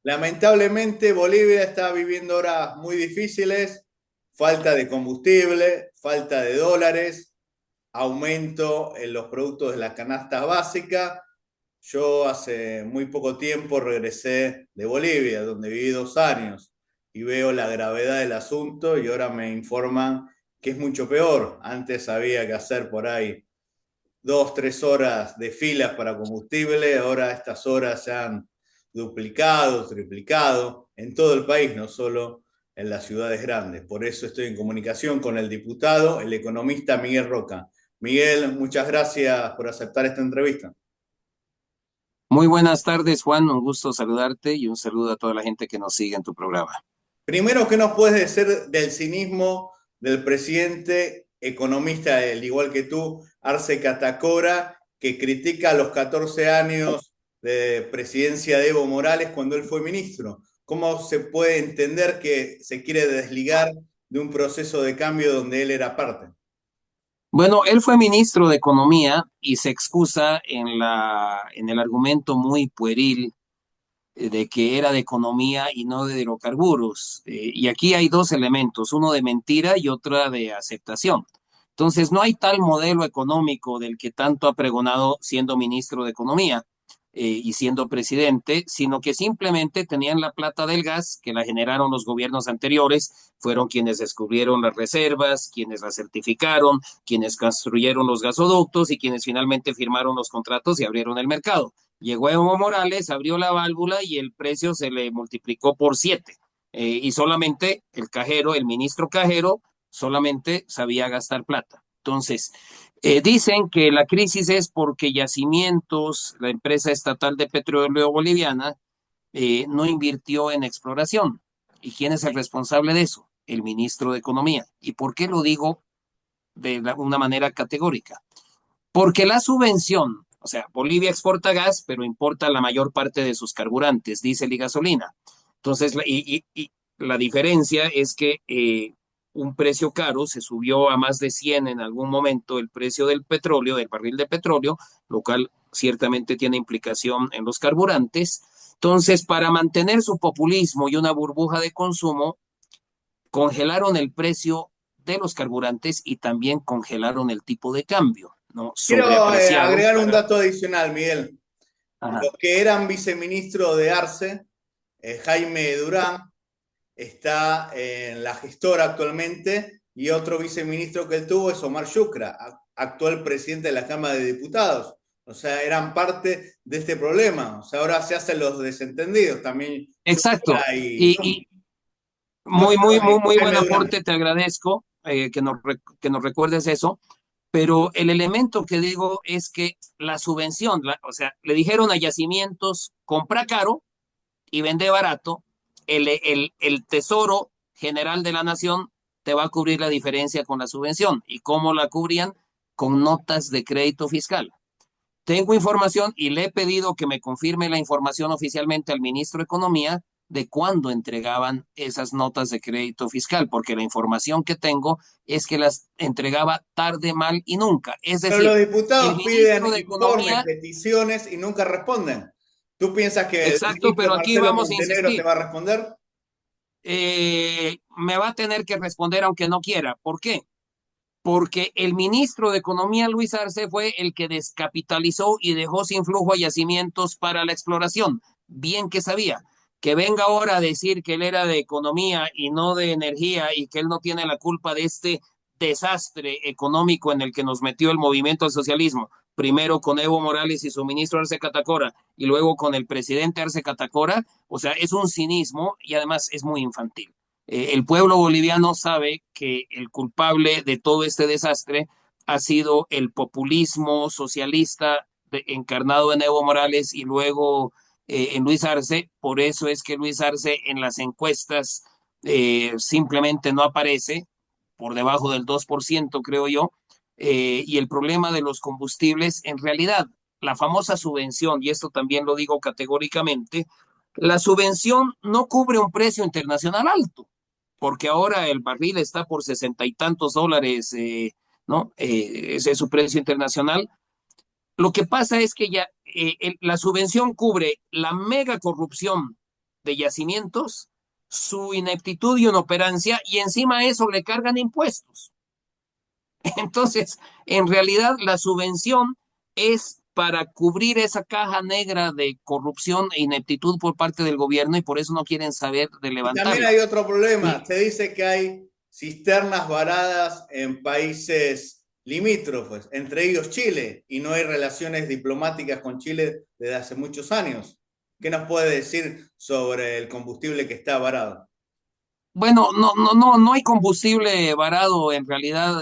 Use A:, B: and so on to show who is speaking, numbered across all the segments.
A: Lamentablemente, Bolivia está viviendo horas muy difíciles, falta de combustible, falta de dólares, aumento en los productos de la canasta básica. Yo hace muy poco tiempo regresé de Bolivia, donde viví 2 años, y veo la gravedad del asunto y ahora me informan que es mucho peor. Antes había que hacer por ahí 2, 3 horas de filas para combustible, ahora estas horas se han duplicado, triplicado en todo el país, no solo en las ciudades grandes. Por eso estoy en comunicación con el diputado, el economista Miguel Roca. Miguel, muchas gracias por aceptar esta entrevista.
B: Muy buenas tardes, Juan. Un gusto saludarte y un saludo a toda la gente que nos sigue en tu programa.
A: Primero, ¿qué nos puedes decir del cinismo del presidente economista, al igual que tú, Arce Catacora, que critica los 14 años de presidencia de Evo Morales cuando él fue ministro? ¿Cómo se puede entender que se quiere desligar de un proceso de cambio donde él era parte?
B: Bueno, él fue ministro de Economía y se excusa en el argumento muy pueril de que era de economía y no de hidrocarburos. Y aquí hay dos elementos, uno de mentira y otra de aceptación. Entonces, no hay tal modelo económico del que tanto ha pregonado siendo ministro de Economía y siendo presidente, sino que simplemente tenían la plata del gas que la generaron los gobiernos anteriores, fueron quienes descubrieron las reservas, quienes las certificaron, quienes construyeron los gasoductos y quienes finalmente firmaron los contratos y abrieron el mercado. Llegó Evo Morales, abrió la válvula y el precio se le multiplicó por 7. Y solamente el cajero, el ministro cajero, solamente sabía gastar plata. Entonces, dicen que la crisis es porque Yacimientos, la empresa estatal de petróleo boliviana, no invirtió en exploración. ¿Y quién es el responsable de eso? El ministro de Economía. ¿Y por qué lo digo una manera categórica? Porque la subvención, o sea, Bolivia exporta gas, pero importa la mayor parte de sus carburantes, diésel y gasolina. Entonces, la diferencia es que un precio caro se subió a más de 100 en algún momento el precio del petróleo, del barril de petróleo, lo cual ciertamente tiene implicación en los carburantes. Entonces, para mantener su populismo y una burbuja de consumo, congelaron el precio de los carburantes y también congelaron el tipo de cambio, ¿no?
A: Quiero
B: Sobreapreciado
A: agregar un
B: para...
A: dato adicional, Miguel.
B: Ajá.
A: Los que eran viceministros de Arce, Jaime Durán, está en la gestora actualmente y otro viceministro que él tuvo es Omar Yucra, actual presidente de la Cámara de Diputados. O sea, eran parte de este problema. O sea, ahora se hacen los desentendidos también
B: Exacto.
A: Yucra y,
B: Y
A: no, perdón,
B: muy buen
A: Jaime Durán.
B: aporte, te agradezco que nos recuerdes eso. Pero el elemento que digo es que la subvención, o sea, le dijeron a Yacimientos, compra caro y vende barato, el Tesoro General de la Nación te va a cubrir la diferencia con la subvención. ¿Y cómo la cubrían? Con notas de crédito fiscal. Tengo información y le he pedido que me confirme la información oficialmente al ministro de Economía de cuándo entregaban esas notas de crédito fiscal, porque la información que tengo es que las entregaba tarde, mal y nunca. Es
A: Pero los
B: decir, el
A: diputados
B: ministro
A: piden
B: de
A: informes,
B: Economía,
A: peticiones y nunca responden. ¿Tú piensas que el
B: exacto,
A: ministro
B: pero aquí
A: Marcelo
B: vamos a
A: Montenegro te
B: insistir.
A: va a responder?
B: Me va a tener que responder aunque no quiera. ¿Por qué? Porque el ministro de Economía, Luis Arce, fue el que descapitalizó y dejó sin flujo a yacimientos para la exploración. Bien que sabía. Que venga ahora a decir que él era de economía y no de energía y que él no tiene la culpa de este desastre económico en el que nos metió el movimiento al socialismo, primero con Evo Morales y su ministro Arce Catacora y luego con el presidente Arce Catacora, o sea, es un cinismo y además es muy infantil. El pueblo boliviano sabe que el culpable de todo este desastre ha sido el populismo socialista encarnado en Evo Morales y luego en Luis Arce. Por eso es que Luis Arce en las encuestas simplemente no aparece por debajo del 2%, creo yo. Y el problema de los combustibles, en realidad, la famosa subvención, y esto también lo digo categóricamente, la subvención no cubre un precio internacional alto porque ahora el barril está por 60 y tantos dólares, ¿no? Ese es su precio internacional. Lo que pasa es que ya la subvención cubre la mega corrupción de yacimientos, su ineptitud y inoperancia, y encima de eso le cargan impuestos. Entonces, en realidad, la subvención es para cubrir esa caja negra de corrupción e ineptitud por parte del gobierno y por eso no quieren saber de
A: Y también hay
B: levantarla.
A: otro problema.
B: Y
A: Se dice que hay cisternas varadas en países limítrofes, entre ellos Chile, y no hay relaciones diplomáticas con Chile desde hace muchos años. ¿Qué nos puede decir sobre el combustible que está varado?
B: bueno, no hay combustible varado en realidad,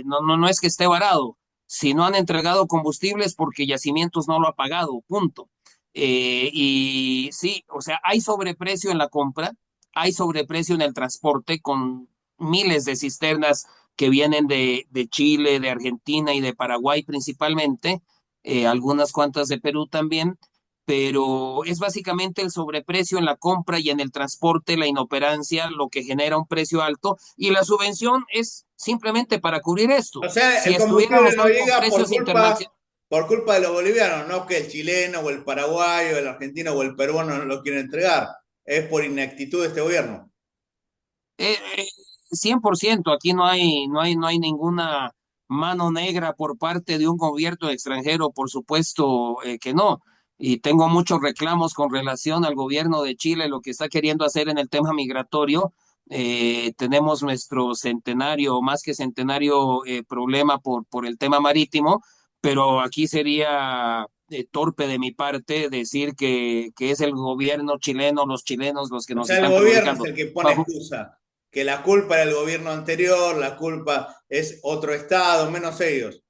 B: no es que esté varado. Si no han entregado combustibles porque Yacimientos no lo ha pagado, punto. Y sí, o sea, hay sobreprecio en la compra, hay sobreprecio en el transporte con miles de cisternas que vienen de Chile, de Argentina y de Paraguay principalmente, algunas cuantas de Perú también, pero es básicamente el sobreprecio en la compra y en el transporte, la inoperancia, lo que genera un precio alto, y la subvención es simplemente para cubrir
A: O
B: esto.
A: sea,
B: Si
A: el combustible
B: estuviéramos
A: no
B: hoy con
A: llega
B: precios internacionales,
A: por culpa de los bolivianos, no que el chileno o el paraguayo, el argentino o el peruano no lo quieren entregar. Es por inactitud de este gobierno.
B: eh, eh, 100%, aquí no hay ninguna mano negra por parte de un gobierno extranjero, por supuesto que no. Y tengo muchos reclamos con relación al gobierno de Chile, lo que está queriendo hacer en el tema migratorio. Tenemos nuestro centenario, más que centenario, problema por el tema marítimo, pero aquí sería torpe de mi parte decir que es el gobierno chileno, los chilenos los que
A: O
B: nos
A: sea, el
B: están
A: gobierno es
B: perjudicando.
A: el que pone excusa, que la culpa era el gobierno anterior, la culpa es otro estado, menos ellos.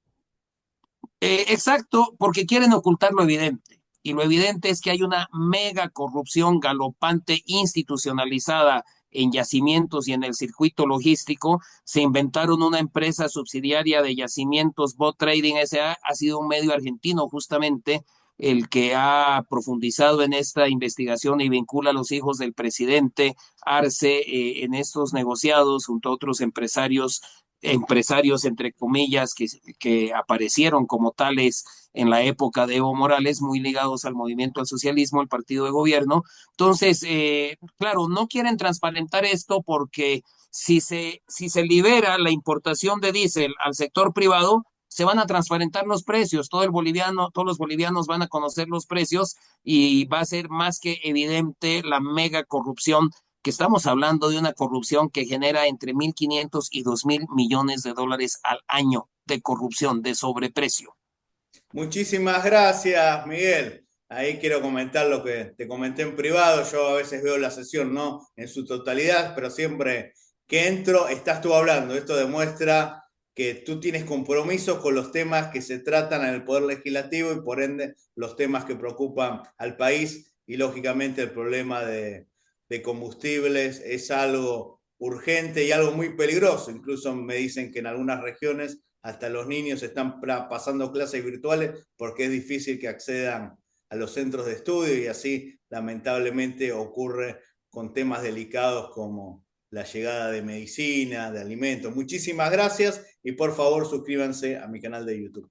B: Exacto, porque quieren ocultar lo evidente. Y lo evidente es que hay una mega corrupción galopante institucionalizada en yacimientos y en el circuito logístico. Se inventaron una empresa subsidiaria de yacimientos, Bot Trading S.A. Ha sido un medio argentino justamente el que ha profundizado en esta investigación y vincula a los hijos del presidente Arce en estos negociados junto a otros empresarios entre comillas, que aparecieron como tales en la época de Evo Morales, muy ligados al movimiento al socialismo, el partido de gobierno. Entonces, claro, no quieren transparentar esto porque si se libera la importación de diésel al sector privado, se van a transparentar los precios, todos los bolivianos van a conocer los precios y va a ser más que evidente la mega corrupción, que estamos hablando de una corrupción que genera entre 1.500 y 2.000 millones de dólares al año de corrupción, de sobreprecio.
A: Muchísimas gracias, Miguel. Ahí quiero comentar lo que te comenté en privado. Yo a veces veo la sesión, no en su totalidad, pero siempre que entro estás tú hablando. Esto demuestra que tú tienes compromisos con los temas que se tratan en el Poder Legislativo y por ende los temas que preocupan al país y lógicamente el problema de combustibles es algo urgente y algo muy peligroso. Incluso me dicen que en algunas regiones hasta los niños están pasando clases virtuales porque es difícil que accedan a los centros de estudio y así lamentablemente ocurre con temas delicados como la llegada de medicina, de alimentos. Muchísimas gracias y por favor suscríbanse a mi canal de YouTube.